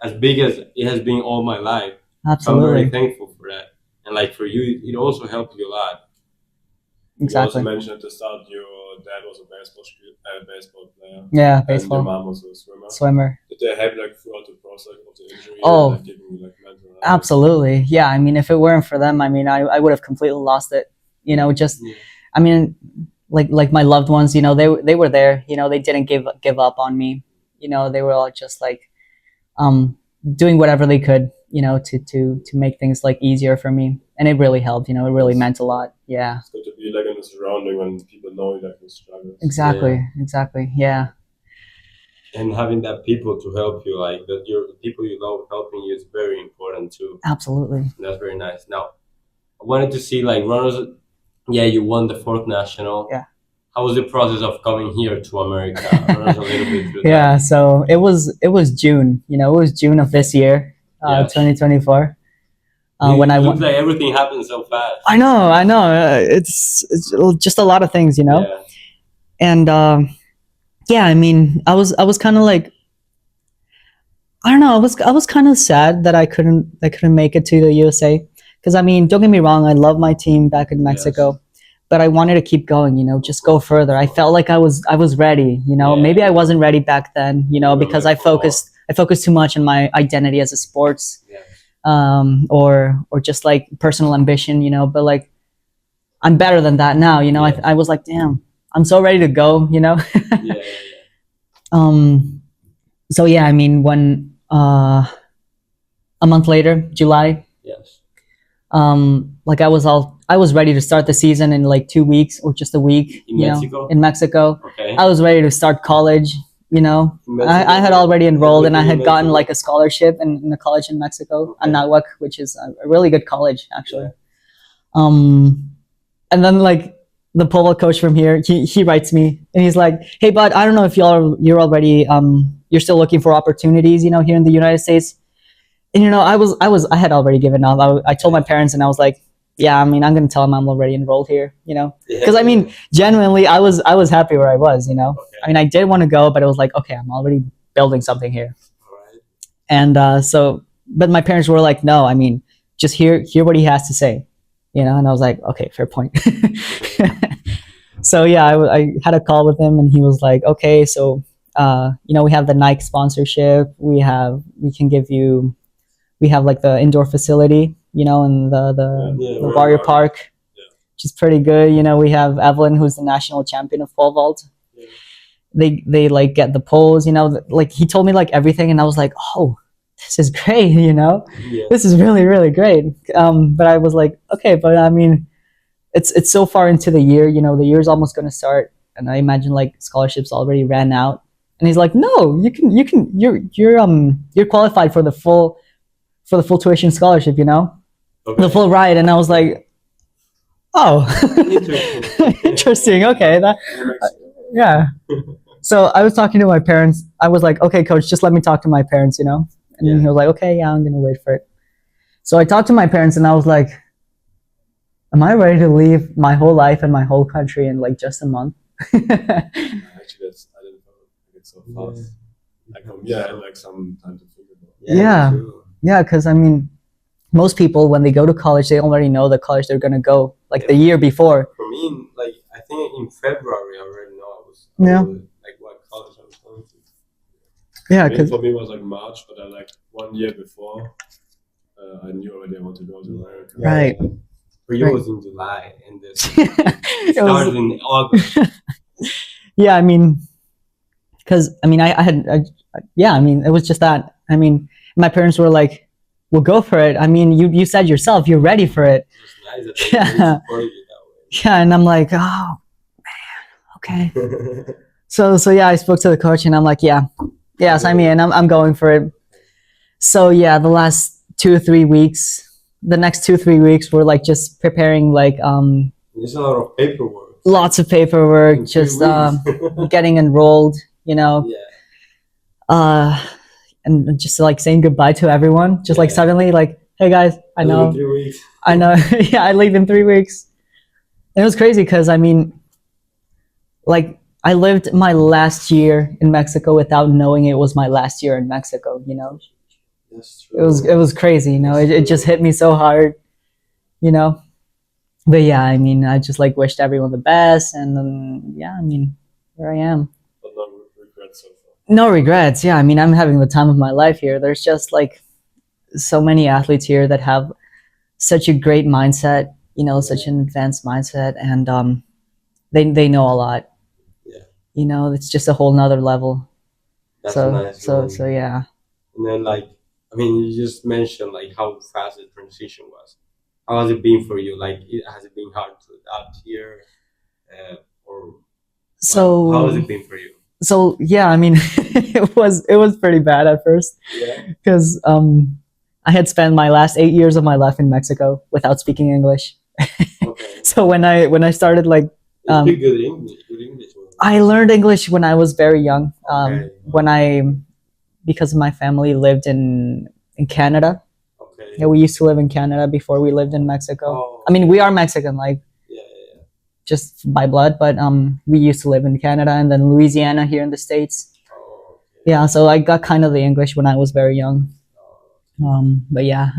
as big as it has been all my life. So I'm Absolutely. very thankful for that, and like for you, it also helped you a lot. Exactly. You also mentioned at the start your dad was a baseball player. Yeah, And your baseball, mom was a swimmer. swimmer. Did they help like throughout the process of the injury? Oh. Like giving you like mental health? Absolutely. Yeah. I mean, if it weren't for them, I mean, I would have completely lost it. Just, Yeah. I mean, like my loved ones, they were there, they didn't give up on me. They were all just like, doing whatever they could, to make things like easier for me. And it really helped, it really meant a lot. Yeah, It's good to be like in a surrounding when people know you like you struggle. exactly. Yeah. And having that people to help you, like that, the people you love helping you, is very important too. Absolutely. And that's very nice. Now, I wanted to see, like, yeah, you won the fourth national. Yeah. How was the process of coming here to America? Run us a little bit through Yeah, that. so it was June. It was June of this year, Yes. 2024. It When I looks won. like everything happened so fast. I know. It's just a lot of things, Yeah. And yeah, I mean, I was kind of like, I don't know. I was kind of sad that I couldn't make it to the USA, because I mean, don't get me wrong, I love my team back in Mexico, but I wanted to keep going. Just go further. I felt like I was ready. Yeah. Maybe I wasn't ready back then. Because I Remember focused too much on my identity as a sports, Yeah. or just like personal ambition. But like, I'm better than that now. Yeah. I was like, damn, I'm so ready to go. Yeah. So yeah, I mean, when a month later, July, Yes. like I was ready to start the season in like 2 weeks or just a week. In Mexico? In Mexico, Okay. I was ready to start college. Mexico, I had already enrolled and I everything had in gotten Mexico. like a scholarship in a college in Mexico, Okay. Anahuac, which is a really good college actually. And then like the pole vault coach from here, he writes me and he's like, "Hey, bud, I don't know if you're already you're still looking for opportunities, here in the United States." And I had already given up. I told my parents and I was like, "Yeah, I mean, I'm gonna tell them I'm already enrolled here, because I mean, genuinely, I was happy where I was, Okay. I mean, I did want to go, but it was like, okay, I'm already building something here, Alright. and but my parents were like, no, I mean, just hear what he has to say, and I was like, okay, fair point. So yeah, I had a call with him and he was like, okay, so we have the Nike sponsorship, we can give you, we have like the indoor facility, in the Warrior Park, which is pretty good. We have Evelyn, who's the national champion of pole vault. Yeah. They like get the poles, like he told me like everything, and I was like, oh, this is great, Yeah. this is really, really great. But I was like, okay, but I mean, it's so far into the year, the year's almost going to start, and I imagine like scholarships already ran out. And he's like, no, you're qualified for the full tuition scholarship, Okay. the full ride. And I was like, oh, Interesting. interesting. Okay, yeah. So I was talking to my parents. I was like, okay, coach, just let me talk to my parents, And Yeah. he was like, okay, yeah, I'm gonna wait for it. So I talked to my parents and I was like, am I ready to leave my whole life and my whole country in like just a month? Actually, I didn't know it's so fast. I had like some time to think about it. Yeah. True. Yeah, because I mean, most people when they go to college, they already know the college they're gonna go like the year before. For me, like I think in February I already know I was like what college I was going to. Yeah, I mean, because for me it was like March, but I like 1 year before, I knew already I wanted to go to America. Right. For you, Right. it was in July, and this it started was, in August. yeah, I mean, because I mean, yeah, I mean, it was just that. I mean, my parents were like, "Well, go for it." I mean, you said yourself, you're ready for it. It's nice that they really supported you Yeah, and I'm like, oh man, okay. that way. So yeah, I spoke to the coach, and I'm like, yeah, sign me in. I'm going for it. So yeah, the last 2 or 3 weeks, the next 2 or 3 weeks, were like just preparing like There's a lot of paperwork. lots of paperwork, In 3 just weeks. getting enrolled, Yeah. And just like saying goodbye to everyone, just like Yeah. suddenly like, hey guys, I In know, 3 weeks. I know, yeah, I leave in 3 weeks. And it was crazy because I mean, like I lived my last year in Mexico without knowing it was my last year in Mexico. That's true. It was crazy. It just hit me so hard. But yeah, I mean, I just like wished everyone the best, and then yeah, I mean, here I am. But no regrets so far. No regrets. Yeah, I mean, I'm having the time of my life here. There's just like so many athletes here that have such a great mindset, such an advanced mindset, and they know a lot. Yeah. It's just a whole nother level. That's so a nice so one. so yeah. And then, like, I mean, you just mentioned like how fast the transition was. How has it been for you? Like, has it been hard to adapt here, or So how has it been for you? so yeah, I mean, it was pretty bad at first Yeah. because I had spent my last 8 years of my life in Mexico without speaking English. Okay. So when I started like You speak um, good English. Good English. I learned English when I was very young. Okay. When I because my family lived in Canada. Okay. Yeah, we used to live in Canada before we lived in Mexico. Oh. I mean, we are Mexican, like Yeah. just by blood, but we used to live in Canada and then Louisiana here in the States. Oh, okay. Yeah, so I got kind of the English when I was very young. But yeah,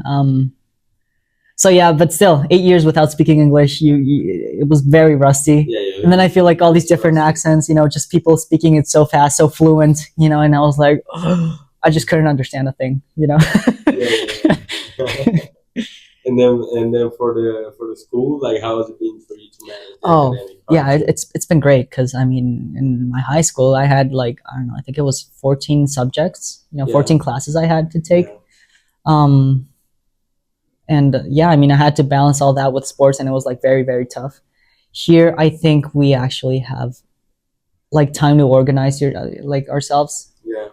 so yeah, but still, 8 years without speaking English, it was very rusty. Yeah, yeah. And then I feel like all these different accents, just people speaking it so fast, so fluent, and I was like, I just couldn't understand a thing. Yeah. And then for the school, like how has it been for you to manage the Oh, academic yeah, part too? it's been great because I mean, in my high school, I had like I don't know, I think it was 14 subjects, Yeah. 14 classes I had to take. Yeah. Um, and yeah, I mean, I had to balance all that with sports, and it was like very, very tough. Here, I think we actually have like time to organize like ourselves, Yeah.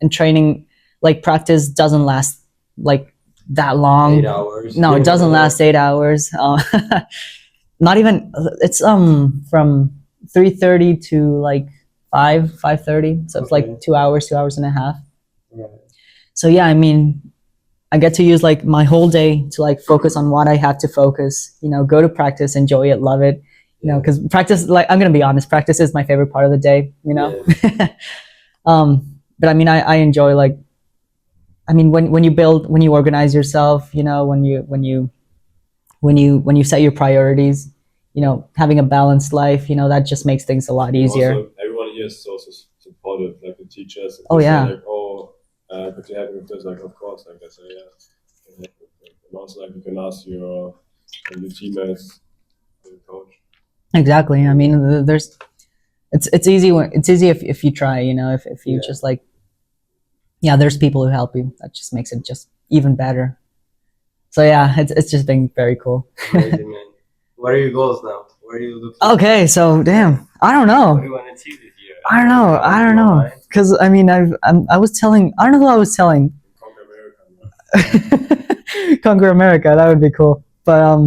and training, like practice doesn't last like that long. 8 hours. No, it doesn't last 8 hours. Not even. It's from 3:30 to like 5:30. So it's Okay. like 2 hours, 2 hours and a half. Right. So yeah, I mean, I get to use like my whole day to like focus on what I have to focus. Go to practice, enjoy it, love it. Because practice, like I'm gonna be honest, practice is my favorite part of the day. Yeah. But I mean, I enjoy like, I mean, when you organize yourself, when you set your priorities, having a balanced life, that just makes things a lot easier. Also, everyone here is also supportive, like the teachers. If Oh, they say, yeah. like, could you help me with this? Like, of course, like I say, yeah. And also, like, you can ask your teammates, your coach. Exactly. I mean, it's easy if you try, if you Yeah. just like, yeah, there's people who help you. That just makes it just even better. So yeah, it's just been very cool. Amazing, man. What are your goals now? Where do you look? Okay, so damn, I don't What do know. you want to achieve this year? I don't know. Because I mean, I was telling, I don't know who I was telling. Conquer America. Conquer America, that would be cool. But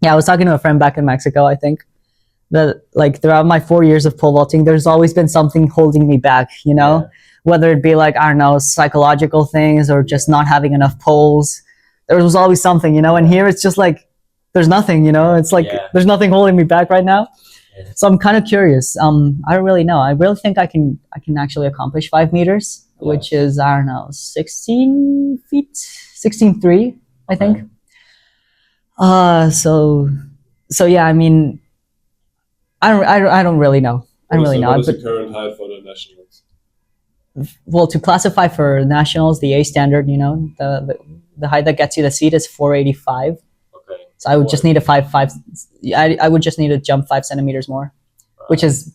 yeah, I was talking to a friend back in Mexico. I think that like throughout my 4 years of pole vaulting, there's always been something holding me back. Yeah. Whether it be like I don't know, psychological things or just not having enough poles. There was always something, and here it's just like there's nothing. It's like Yeah. there's nothing holding me back right now. Yeah. So I'm kind of curious. I don't really know. I really think I can actually accomplish 5 meters, which is I don't know, 16 feet, 16.3, I think. So yeah, I mean, I don't really know. I don't really know. What is But the current height for the nationals? well, to classify for nationals, the A standard, the height that gets you the seat is 485. Okay. So I would just need a 5. I would just need to jump 5 centimeters more, which is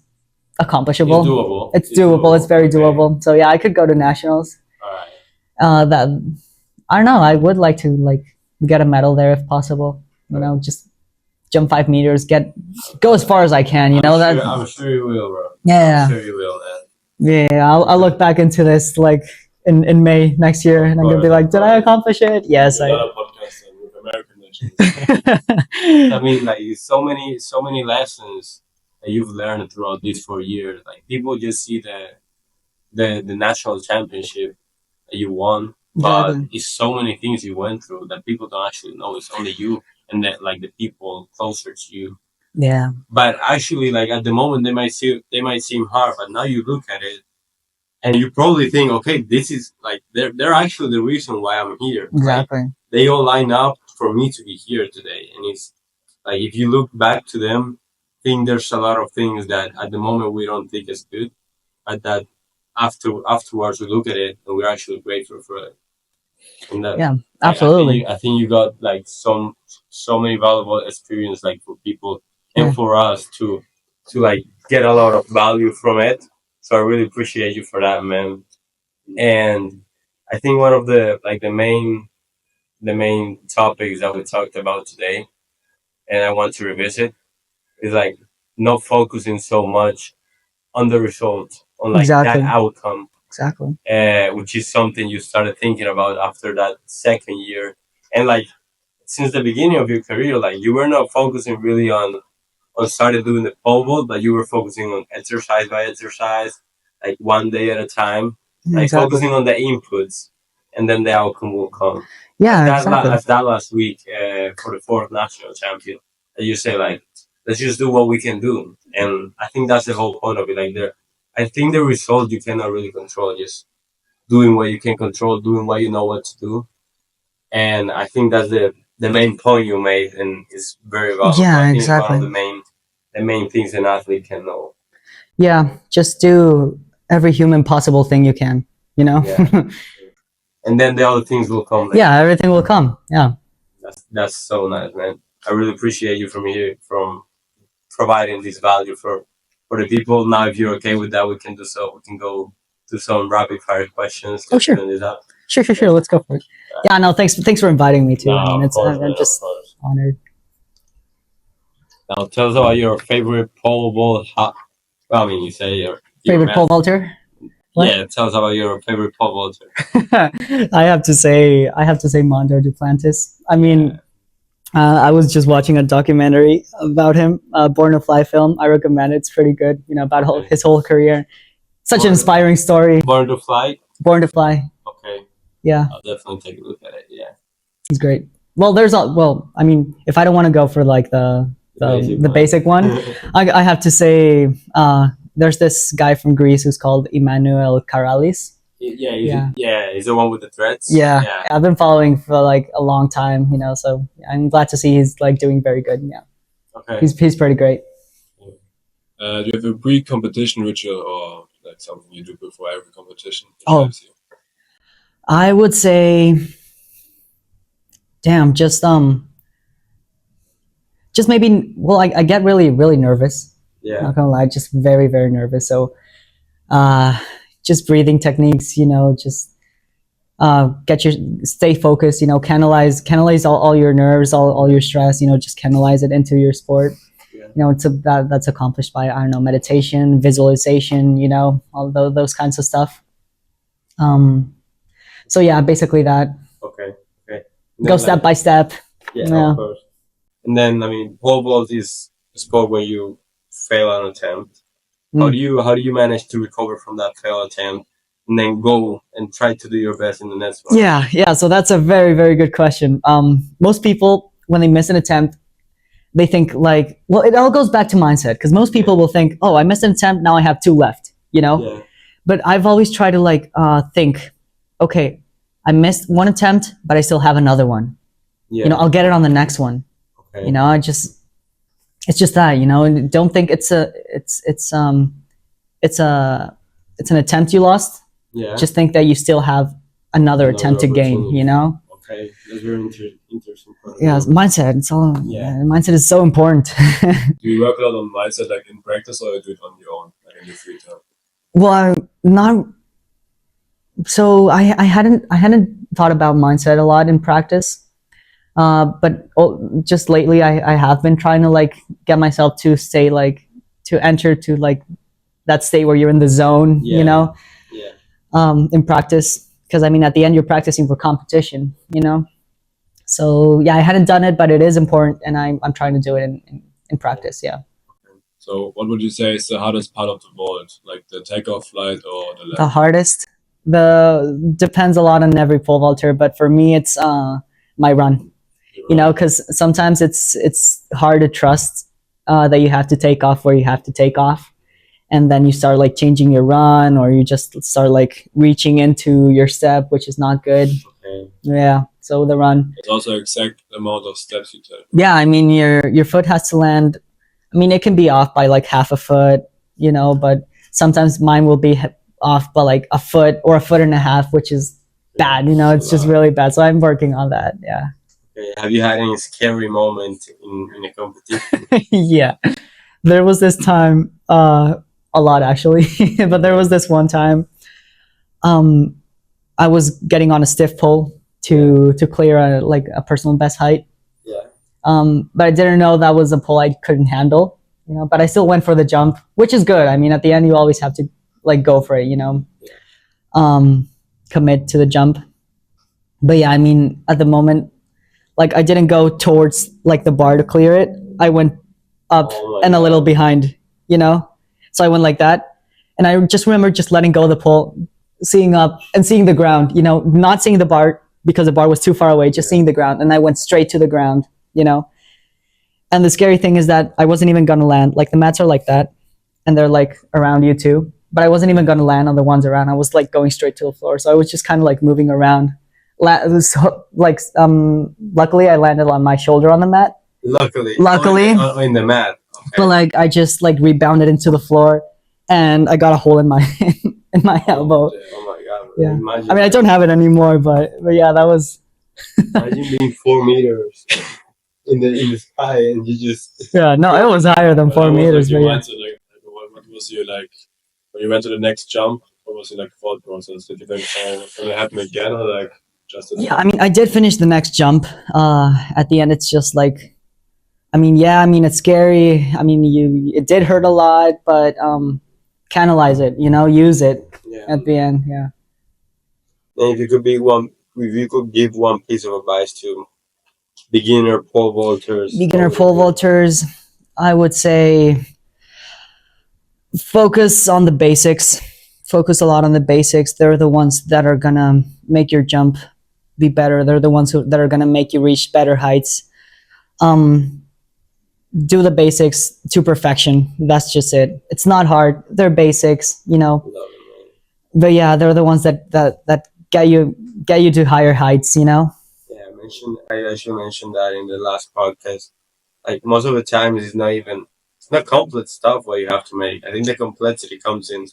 accomplishable. It's doable. It's doable. It's very Okay. doable. So yeah, I could go to nationals. All right. That I don't know. I would like to like get a medal there if possible. Just jump 5 meters, go as far as I can. I'm sure you will, bro. Yeah. I'm sure you will, man. Yeah, I'll look back into this like in May next year, and I'm gonna be like, did I accomplish it? Yes, I. Another podcast with American nationals. I mean, like so many lessons that you've learned throughout these 4 years. Like people just see the national championship that you won, but Exactly. it's so many things you went through that people don't actually know. It's only you and that like the people closer to you. Yeah, But actually, like at the moment, they might seem hard, but now you look at it and you probably think, okay, this is like they're actually the reason why I'm here. Like, exactly. they all line up for me to be here today, and it's like if you look back to them, I think there's a lot of things that at the moment we don't think is good, but that afterwards we look at it and we're actually grateful for it. And that, Yeah, like, absolutely. I think you got like so many valuable experience like for people and for us to like get a lot of value from it. So I really appreciate you for that, man. And I think one of the main topics that we talked about today, and I want to revisit, is like not focusing so much on the result, on like Exactly. that outcome, Exactly. which is something you started thinking about after that second year. And like since the beginning of your career, like you were not focusing really on started doing the pole vault, but you were focusing on exercise by exercise, like one day at a time, like Exactly. focusing on the inputs, and then the outcome will come. Yeah, exactly. As that last week for the fourth national champion, that you say like, let's just do what we can do, and I think that's the whole point of it. Like I think the result you cannot really control, just doing what you can control, doing what you know what to do, and I think that's the main point you made, and it's very valuable. Yeah, I think it's one of exactly. the main things an athlete can know. Yeah, just do every human possible thing you can, you know? Yeah. And then the other things will come. Later. Yeah, everything will come. Yeah. That's so nice, man. I really appreciate you from providing this value for the people. Now, if you're okay with that, we can do so. We can go to some rapid fire questions. Oh, sure. This up. Sure. Let's go for it. Yeah, no, thanks for inviting me too. No, I mean, it's course, I'm man, just honored. Now, tell us about your favorite pole vault. Well, I mean, you say your Favorite pole vaulter? What? Yeah, tell us about your favorite pole vaulter. I have to say Mondo Duplantis. I mean, I was just watching a documentary about him, Born to Fly film. I recommend it. It's pretty good. You know, about his whole career. Such an inspiring story. Born to Fly. Born to Fly. Okay. Yeah. I'll definitely take a look at it. Yeah. He's great. Well, I mean, if I don't want to go for like the basic one, I have to say there's this guy from Greece who's called Emmanuel Karalis. He's the one with the threads. Yeah, I've been following for like a long time, you know, so I'm glad to see he's like doing very good. Yeah. Okay. He's pretty great. Do you have a pre-competition ritual or like something you do before every competition? Oh, I would say, damn, just maybe. Well, I get really nervous. Yeah. Not gonna lie, just very nervous. So, just breathing techniques, you know, just stay focused, you know, canalize all your nerves, all your stress, you know, just canalize it into your sport. Yeah. You know, that's accomplished by, I don't know, meditation, visualization, you know, all those kinds of stuff. So yeah, basically that. Okay. Go step by step. Yeah, of course. And then, I mean, pole vault is a sport where you fail an attempt. How do you manage to recover from that failed attempt and then go and try to do your best in the next one? Yeah. So that's a very good question. Most people, when they miss an attempt, they think like, well, it all goes back to mindset, because most people will think, oh, I missed an attempt, now I have 2 left, you know? Yeah. But I've always tried to like think, okay, I missed 1 attempt, but I still have another one. Yeah. You know, I'll get it on the next one. Okay. You know, it's just that, you know, and don't think it's an attempt you lost. Yeah. Just think that you still have another attempt to gain, you know? Okay. That's very interesting. Yeah, mindset. It's all, mindset is so important. Do you work a lot on mindset like in practice, or do it on your own, like in your free time? Well, so I hadn't thought about mindset a lot in practice. But just lately I have been trying to like get myself to stay like, to enter to like that state where you're in the zone, you know, in practice. Because I mean, at the end, you're practicing for competition, you know. So yeah, I hadn't done it, but it is important, and I'm trying to do it in practice. Yeah. So what would you say is the hardest part of the vault, like the takeoff flight or the land? The hardest, depends a lot on every pole vaulter, but for me, it's my run. You know, because sometimes it's hard to trust that you have to take off where you have to take off. And then you start like changing your run, or you just start like reaching into your step, which is not good. Okay. Yeah. So the run. It's also exact amount of steps you take. Yeah. I mean, your foot has to land. I mean, it can be off by like half a foot, you know, but sometimes mine will be off by like a foot or a foot and a half, which is bad. You know, it's just really bad. So I'm working on that. Yeah. Okay. Have you had any scary moment in a competition? Yeah. There was this time, a lot actually, but there was this one time I was getting on a stiff pole to clear a personal best height. Yeah. But I didn't know that was a pole I couldn't handle, you know, but I still went for the jump, which is good. I mean, at the end, you always have to like go for it, you know, commit to the jump. But yeah, I mean, at the moment, like I didn't go towards like the bar to clear it. I went up Oh my and a little God. behind, you know? So I went like that. And I just remember just letting go of the pole, seeing up and seeing the ground, you know, not seeing the bar because the bar was too far away, just seeing the ground. And I went straight to the ground, you know? And the scary thing is that I wasn't even going to land. Like the mats are like that and they're like around you too. But I wasn't even going to land on the ones around. I was like going straight to the floor. So I was just kind of like moving around. Luckily I landed on my shoulder on the mat. Luckily. In the mat. Okay. But like I just like rebounded into the floor and I got a hole in my in my elbow. Oh my God. Yeah. Imagine I mean I don't have it anymore, but yeah, that was Imagine being 4 meters in the sky and you just. yeah, no, it was higher than 4 meters, but Like, yeah. what was your like when you went to the next jump? What was your like thought process? Did you think, oh, it's gonna happen again, or like just? Yeah, I mean I did finish the next jump. At the end it's just like I mean, yeah, I mean it's scary. I mean it did hurt a lot, but canalize it, you know, use it Yeah. at the end, yeah. And if you could give one piece of advice to beginner pole vaulters. Beginner pole vaulters, I would say focus on the basics. Focus a lot on the basics. They're the ones that are gonna make your jump be better. They're the ones that are gonna make you reach better heights. Do the basics to perfection. That's just it. It's not hard. They're basics, you know. But yeah, they're the ones that get you to higher heights, you know. Yeah, I actually mentioned that in the last podcast. Like most of the time, it's not complex stuff what you have to make. I think the complexity comes in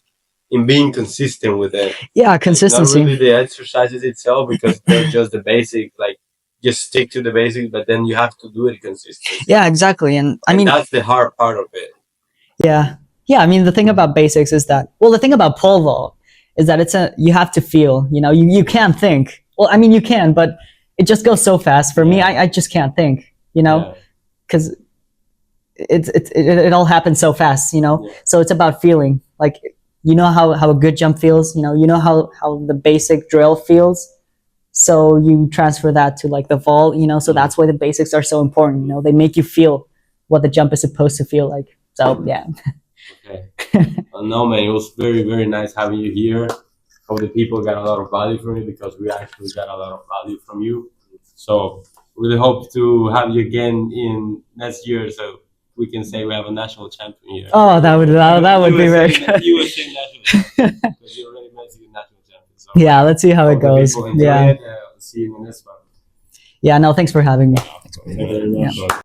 being consistent with it. Yeah, Like, consistency. not really the exercises itself because they're just the basic. Like just stick to the basics, but then you have to do it consistently. Yeah, exactly. And I And mean, that's the hard part of it. yeah. I mean, the thing about basics is that, well, the thing about pole vault is that you have to feel, you know, you can't think. Well, I mean, you can, but it just goes so fast. For me, I just can't think, you know, because it all happens so fast, you know. Yeah. So it's about feeling. Like, you know how a good jump feels, you know how the basic drill feels. So you transfer that to like the vault, you know. So that's why the basics are so important. You know, they make you feel what the jump is supposed to feel like. So yeah. Okay. Well, no, man, it was very, very nice having you here. Hope the people got a lot of value from you because we actually got a lot of value from you. So really hope to have you again in next year, so we can say we have a national champion here. Oh, that would be very good. USA national champion because you already mentioned national champion. So Yeah, let's see how it hope the goes. people enjoy Yeah. it. See you in the next one. Yeah, no, thanks for having me. Thank you very much.